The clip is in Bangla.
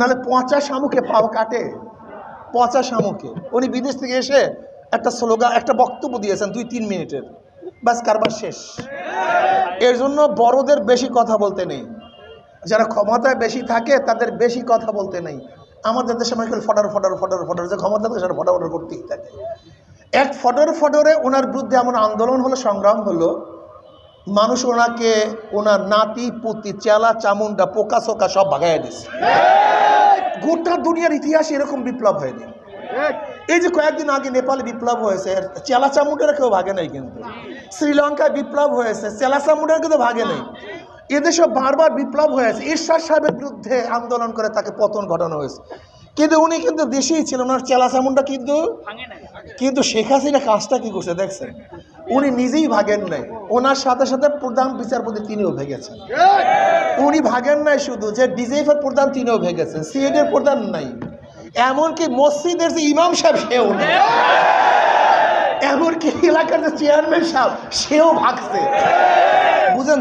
নাহলে পচা শামুকে পাও কাটে, পচা শামুকে। উনি বিদেশ থেকে এসে একটা স্লোগান, একটা বক্তব্য দিয়েছেন 2-3 মিনিটের, বাস কারবার শেষ। এর জন্য বড়দের বেশি কথা বলতে নেই, যারা ক্ষমতায় বেশি থাকে তাদের বেশি কথা বলতে নেই। আমাদের দেশে মনে করি ফটার ফটার ফটার ফটার, যে ক্ষমতা থাকে সেটা ফটাফট করতেই থাকে। এক ফটরে ওনার বিরুদ্ধে এমন আন্দোলন হলো, সংগ্রাম হলো, মানুষ ওনাকে, ওনার নাতি পুতি চেলা চামুন্ডা পোকা সোকা সব ভাগাইয়া দিচ্ছে। গোটা দুনিয়ার ইতিহাসে এরকম বিপ্লব হয়নি। এই যে কয়েকদিন আগে নেপালে বিপ্লব হয়েছে, চেলা চামুন্ডারা কেউ ভাগে নাই, কিন্তু শ্রীলঙ্কায় বিপ্লব হয়েছে, চেলা চামুন্ডারা কিন্তু ভাগে নাই। এদেশে বারবার বিপ্লব হয়েছে, ঈশ্বর সাহেবের বিরুদ্ধে আন্দোলন করে তাকে পতন ঘটানো হয়েছে, কিন্তু উনি কিন্তু দেশেই ছিলেন, ওনার চেলা চামুন্ডা কিন্তু শেখ হাসিনা কাজটা কি করছে দেখছেন, উনি নিজেই ভাগেন নাই, ওনার সাথে সাথে প্রধান বিচারপতি তিনিও ভেগেছেন। উনি ভাগেন নাই শুধু, যে ডিজিএফের প্রধান তিনিও ভেগেছেন, সিএডের প্রধান নাই, এমনকি মসজিদের যে ইমাম সাহেব সেও নেই, এমনকি এলাকার যে চেয়ারম্যান সাহেব সেও ভাগছে, বুঝেন।